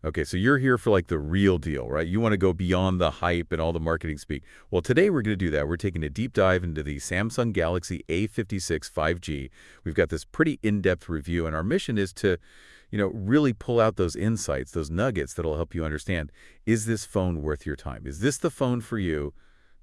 Okay, so you're here for like the real deal, right? You want to go beyond the hype and all the marketing speak. Well, today we're going to do that. We're taking a deep dive into the Samsung Galaxy A56 5G. We've got this pretty in-depth review, and our mission is to, really pull out those insights, those nuggets that'll help you understand, is this phone worth your time? Is this the phone for you?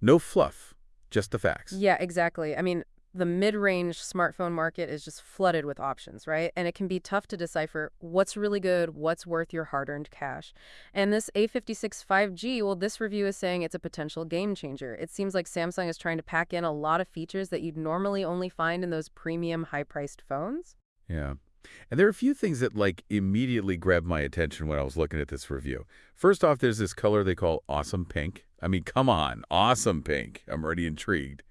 No fluff, just the facts. Yeah, exactly. I mean, the mid-range smartphone market is just flooded with options, right? And it can be tough to decipher what's really good, what's worth your hard-earned cash. And this A56 5G, well, this review is saying it's a potential game changer. It seems like Samsung is trying to pack in a lot of features that you'd normally only find in those premium, high-priced phones. Yeah. And there are a few things that like immediately grabbed my attention when I was looking at this review. First off, there's this color they call Awesome Pink. I mean, come on, Awesome Pink. I'm already intrigued.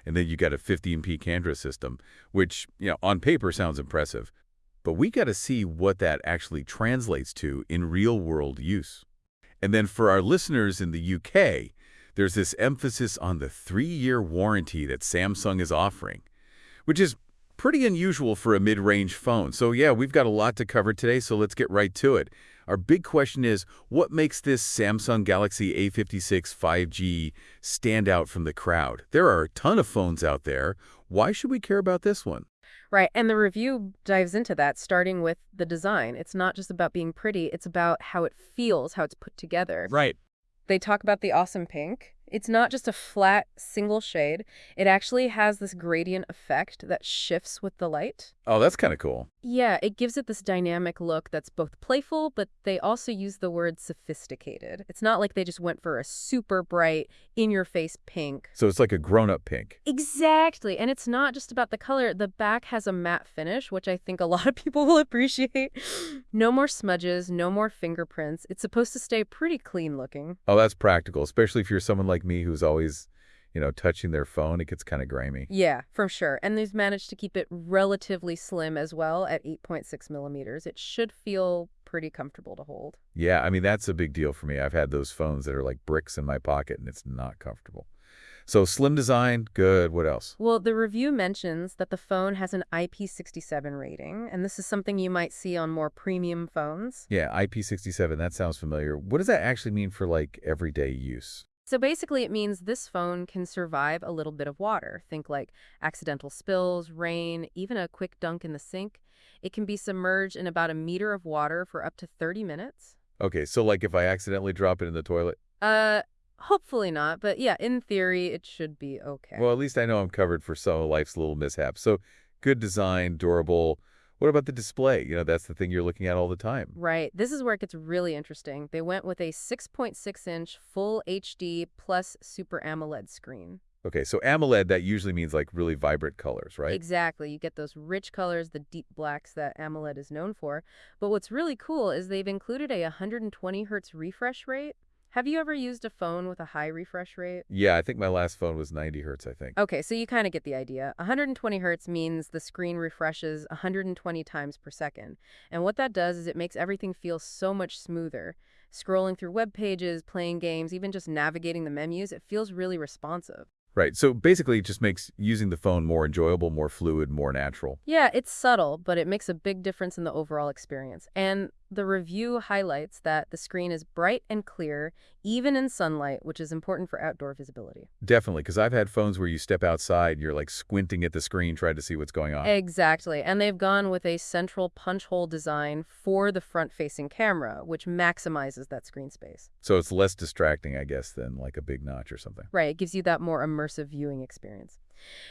And then you got a 15p camera system, which, on paper sounds impressive. But we got to see what that actually translates to in real-world use. And then for our listeners in the UK, there's this emphasis on the 3-year warranty that Samsung is offering, which is pretty unusual for a mid-range phone. So yeah, we've got a lot to cover today, so let's get right to it. Our big question is, what makes this Samsung Galaxy A56 5G stand out from the crowd? There are a ton of phones out there. Why should we care about this one? Right, and the review dives into that, starting with the design. It's not just about being pretty, it's about how it feels, how it's put together. Right. They talk about the awesome pink. It's not just a flat, single shade. It actually has this gradient effect that shifts with the light. Oh, that's kind of cool. Yeah, it gives it this dynamic look that's both playful, but they also use the word sophisticated. It's not like they just went for a super bright, in-your-face pink. So it's like a grown-up pink. Exactly. And it's not just about the color. The back has a matte finish, which I think a lot of people will appreciate. No more smudges, no more fingerprints. It's supposed to stay pretty clean looking. Oh, that's practical, especially if you're someone like me who's always, touching their phone. It gets kind of grimy. Yeah, for sure. And they've managed to keep it relatively slim as well at 8.6 millimeters. It should feel pretty comfortable to hold. Yeah, I mean, that's a big deal for me. I've had those phones that are like bricks in my pocket, and it's not comfortable. So slim design, good. What else? Well, the review mentions that the phone has an IP67 rating, and this is something you might see on more premium phones. Yeah, IP67, that sounds familiar. What does that actually mean for like everyday use? So basically, it means this phone can survive a little bit of water. Think like accidental spills, rain, even a quick dunk in the sink. It can be submerged in about a meter of water for up to 30 minutes. Okay, so like if I accidentally drop it in the toilet? Hopefully not, but yeah, in theory, it should be okay. Well, at least I know I'm covered for some of life's little mishaps. So good design, durable. What about the display? That's the thing you're looking at all the time. Right. This is where it gets really interesting. They went with a 6.6-inch full HD plus Super AMOLED screen. Okay, so AMOLED, that usually means like really vibrant colors, right? Exactly. You get those rich colors, the deep blacks that AMOLED is known for. But what's really cool is they've included a 120 hertz refresh rate. Have you ever used a phone with a high refresh rate? Yeah, I think my last phone was 90 hertz, I think. Okay, so you kind of get the idea. 120 hertz means the screen refreshes 120 times per second. And what that does is it makes everything feel so much smoother. Scrolling through web pages, playing games, even just navigating the menus, it feels really responsive. Right, so basically it just makes using the phone more enjoyable, more fluid, more natural. Yeah, it's subtle, but it makes a big difference in the overall experience. And the review highlights that the screen is bright and clear, even in sunlight, which is important for outdoor visibility. Definitely, because I've had phones where you step outside, you're like squinting at the screen trying to see what's going on. Exactly. And they've gone with a central punch hole design for the front-facing camera, which maximizes that screen space. So it's less distracting, I guess, than like a big notch or something. Right. It gives you that more immersive viewing experience.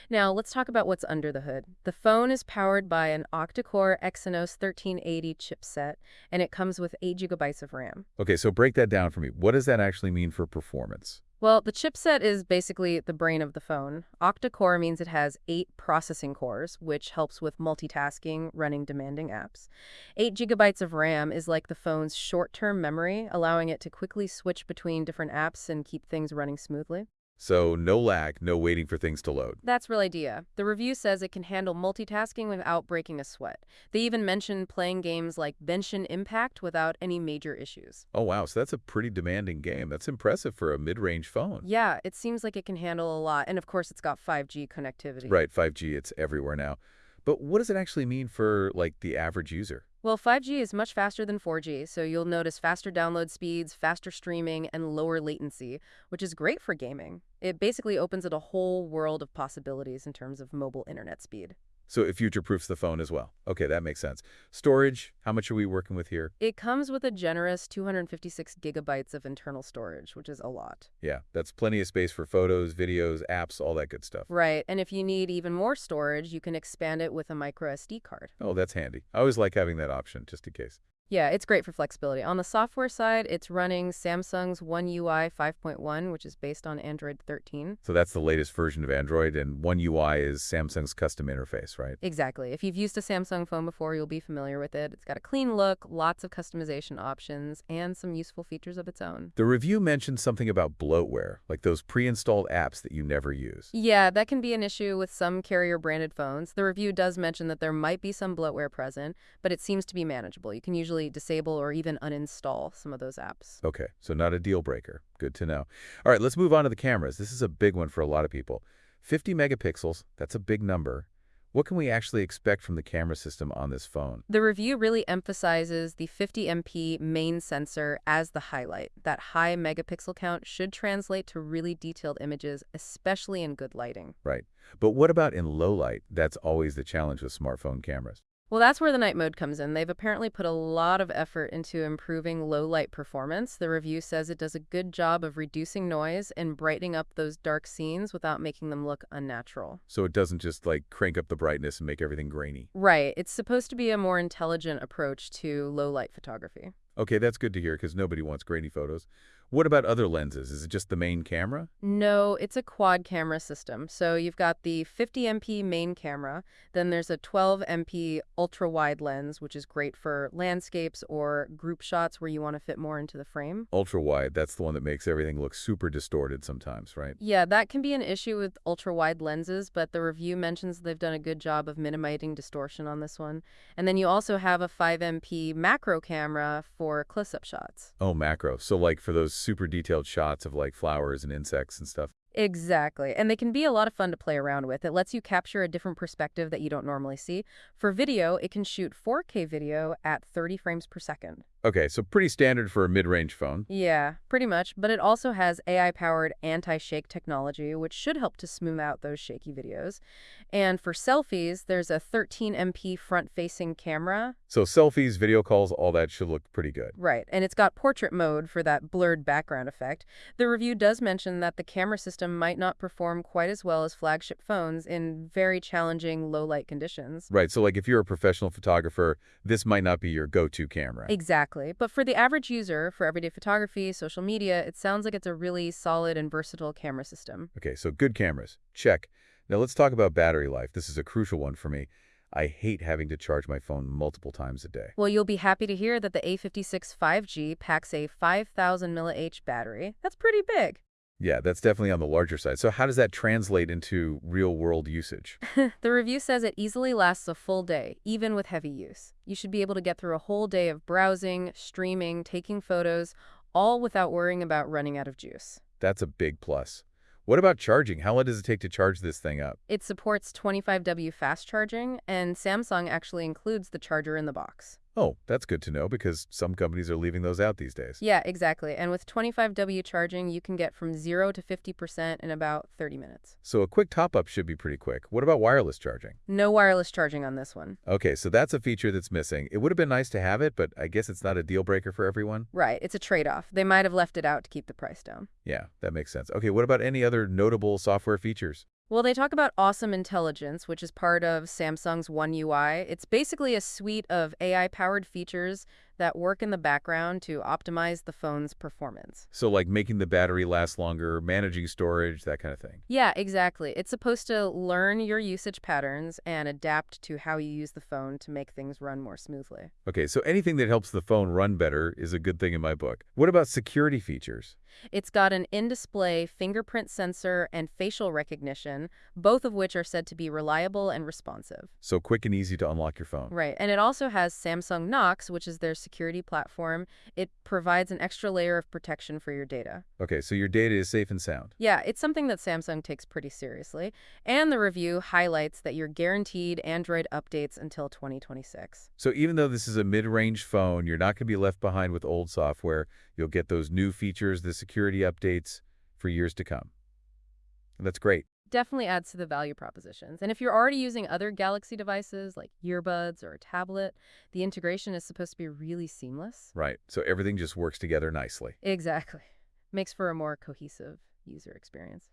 Now, let's talk about what's under the hood. The phone is powered by an octa-core Exynos 1380 chipset, and it comes with 8 gigabytes of RAM. Okay, so break that down for me. What does that actually mean for performance? Well, the chipset is basically the brain of the phone. Octa-core means it has 8 processing cores, which helps with multitasking, running demanding apps. 8 gigabytes of RAM is like the phone's short-term memory, allowing it to quickly switch between different apps and keep things running smoothly. So no lag, no waiting for things to load. That's real idea. The review says it can handle multitasking without breaking a sweat. They even mention playing games like Genshin Impact without any major issues. Oh, wow. So that's a pretty demanding game. That's impressive for a mid-range phone. Yeah, it seems like it can handle a lot. And of course, it's got 5G connectivity. Right, 5G, it's everywhere now. But what does it actually mean for, like, the average user? Well, 5G is much faster than 4G, so you'll notice faster download speeds, faster streaming, and lower latency, which is great for gaming. It basically opens up a whole world of possibilities in terms of mobile internet speed. So it future-proofs the phone as well. Okay, that makes sense. Storage, how much are we working with here? It comes with a generous 256 gigabytes of internal storage, which is a lot. Yeah, that's plenty of space for photos, videos, apps, all that good stuff. Right, and if you need even more storage, you can expand it with a micro SD card. Oh, that's handy. I always like having that option, just in case. Yeah, it's great for flexibility. On the software side, it's running Samsung's One UI 5.1, which is based on Android 13. So that's the latest version of Android, and One UI is Samsung's custom interface, right? Exactly. If you've used a Samsung phone before, you'll be familiar with it. It's got a clean look, lots of customization options, and some useful features of its own. The review mentioned something about bloatware, like those pre-installed apps that you never use. Yeah, that can be an issue with some carrier-branded phones. The review does mention that there might be some bloatware present, but it seems to be manageable. You can usually disable or even uninstall some of those apps. Okay, so not a deal breaker. Good to know. All right, let's move on to the cameras. This is a big one for a lot of people. 50 megapixels, that's a big number. What can we actually expect from the camera system on this phone? The review really emphasizes the 50MP main sensor as the highlight. That high megapixel count should translate to really detailed images, especially in good lighting. Right. But what about in low light? That's always the challenge with smartphone cameras. Well, that's where the night mode comes in. They've apparently put a lot of effort into improving low light performance. The review says it does a good job of reducing noise and brightening up those dark scenes without making them look unnatural. So it doesn't just like crank up the brightness and make everything grainy. Right. It's supposed to be a more intelligent approach to low light photography. Okay, that's good to hear because nobody wants grainy photos. What about other lenses? Is it just the main camera? No, it's a quad camera system. So you've got the 50MP main camera, then there's a 12MP ultra-wide lens, which is great for landscapes or group shots where you want to fit more into the frame. Ultra wide, that's the one that makes everything look super distorted sometimes, right? Yeah, that can be an issue with ultra-wide lenses, but the review mentions they've done a good job of minimizing distortion on this one. And then you also have a 5MP macro camera for close-up shots. Oh, macro. So like for those super detailed shots of like flowers and insects and stuff. Exactly. And they can be a lot of fun to play around with. It lets you capture a different perspective that you don't normally see. For video, it can shoot 4K video at 30 frames per second. Okay, so pretty standard for a mid-range phone. Yeah, pretty much. But it also has AI-powered anti-shake technology, which should help to smooth out those shaky videos. And for selfies, there's a 13MP front-facing camera. So selfies, video calls, all that should look pretty good. Right, and it's got portrait mode for that blurred background effect. The review does mention that the camera system might not perform quite as well as flagship phones in very challenging low-light conditions. Right, so like if you're a professional photographer, this might not be your go-to camera. Exactly. But for the average user, for everyday photography, social media, it sounds like it's a really solid and versatile camera system. Okay, so good cameras. Check. Now let's talk about battery life. This is a crucial one for me. I hate having to charge my phone multiple times a day. Well, you'll be happy to hear that the A56 5G packs a 5,000 mAh battery. That's pretty big. Yeah, that's definitely on the larger side. So how does that translate into real-world usage? The review says it easily lasts a full day, even with heavy use. You should be able to get through a whole day of browsing, streaming, taking photos, all without worrying about running out of juice. That's a big plus. What about charging? How long does it take to charge this thing up? It supports 25W fast charging, and Samsung actually includes the charger in the box. Oh, that's good to know because some companies are leaving those out these days. Yeah, exactly. And with 25W charging, you can get from 0 to 50% in about 30 minutes. So a quick top-up should be pretty quick. What about wireless charging? No wireless charging on this one. Okay, so that's a feature that's missing. It would have been nice to have it, but I guess it's not a deal breaker for everyone. Right, it's a trade-off. They might have left it out to keep the price down. Yeah, that makes sense. Okay, what about any other notable software features? Well, they talk about Awesome Intelligence, which is part of Samsung's One UI. It's basically a suite of AI-powered features that work in the background to optimize the phone's performance. So like making the battery last longer, managing storage, that kind of thing. Yeah, exactly. It's supposed to learn your usage patterns and adapt to how you use the phone to make things run more smoothly. Okay, so anything that helps the phone run better is a good thing in my book. What about security features? It's got an in-display fingerprint sensor and facial recognition, both of which are said to be reliable and responsive. So quick and easy to unlock your phone. Right, and it also has Samsung Knox, which is their security platform. It provides an extra layer of protection for your data. Okay, so your data is safe and sound. Yeah, it's something that Samsung takes pretty seriously. And the review highlights that you're guaranteed Android updates until 2026. So even though this is a mid-range phone, you're not going to be left behind with old software. You'll get those new features, the security updates for years to come. And that's great. Definitely adds to the value propositions. And if you're already using other Galaxy devices like earbuds or a tablet, the integration is supposed to be really seamless. Right, so everything just works together nicely. Exactly. Makes for a more cohesive user experience.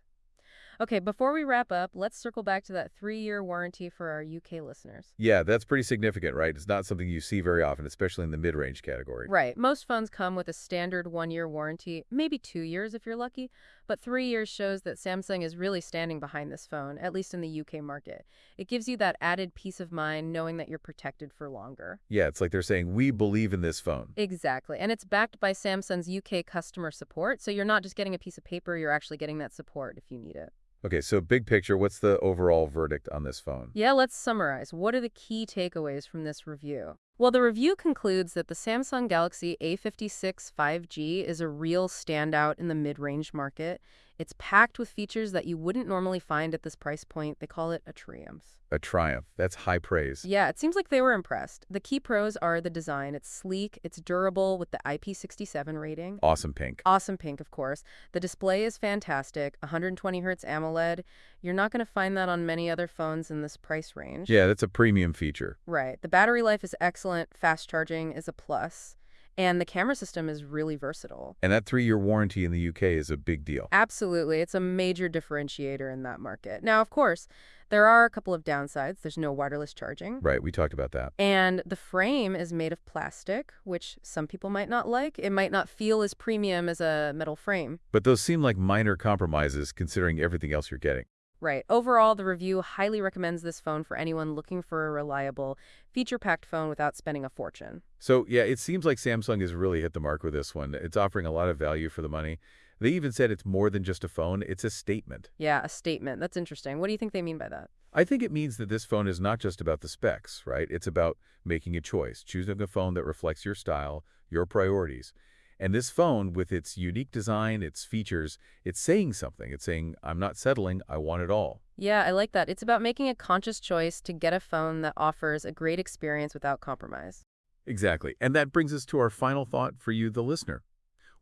Okay, before we wrap up, let's circle back to that 3-year warranty for our UK listeners. Yeah, that's pretty significant, right? It's not something you see very often, especially in the mid-range category. Right. Most phones come with a standard 1-year warranty, maybe 2 years if you're lucky, but 3 years shows that Samsung is really standing behind this phone, at least in the UK market. It gives you that added peace of mind knowing that you're protected for longer. Yeah, it's like they're saying, we believe in this phone. Exactly. And it's backed by Samsung's UK customer support, so you're not just getting a piece of paper, you're actually getting that support if you need it. Okay, so big picture, what's the overall verdict on this phone? Yeah, let's summarize. What are the key takeaways from this review? Well, the review concludes that the Samsung Galaxy A56 5G is a real standout in the mid-range market. It's packed with features that you wouldn't normally find at this price point. They call it a triumph. A triumph. That's high praise. Yeah, it seems like they were impressed. The key pros are the design. It's sleek, it's durable with the IP67 rating. Awesome pink. Awesome pink, of course. The display is fantastic, 120 Hz AMOLED. You're not going to find that on many other phones in this price range. Yeah, that's a premium feature. Right. The battery life is excellent, fast charging is a plus, and the camera system is really versatile. And that 3-year warranty in the UK is a big deal. Absolutely. It's a major differentiator in that market. Now, of course, there are a couple of downsides. There's no wireless charging. Right, we talked about that. And the frame is made of plastic, which some people might not like. It might not feel as premium as a metal frame. But those seem like minor compromises considering everything else you're getting. Right. Overall, the review highly recommends this phone for anyone looking for a reliable, feature-packed phone without spending a fortune. So, yeah, it seems like Samsung has really hit the mark with this one. It's offering a lot of value for the money. They even said it's more than just a phone, it's a statement. Yeah, a statement. That's interesting. What do you think they mean by that? I think it means that this phone is not just about the specs, right? It's about making a choice, choosing a phone that reflects your style, your priorities. And this phone, with its unique design, its features, it's saying something. It's saying, I'm not settling, I want it all. Yeah, I like that. It's about making a conscious choice to get a phone that offers a great experience without compromise. Exactly. And that brings us to our final thought for you, the listener.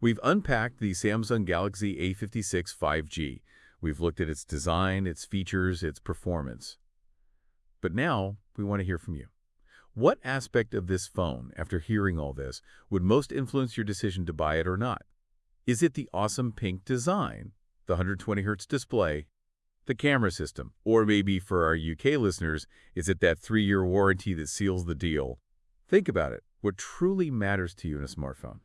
We've unpacked the Samsung Galaxy A56 5G. We've looked at its design, its features, its performance. But now, we want to hear from you. What aspect of this phone, after hearing all this, would most influence your decision to buy it or not? Is it the awesome pink design, the 120 Hz display, the camera system, or maybe for our UK listeners, is it that 3-year warranty that seals the deal? Think about it. What truly matters to you in a smartphone?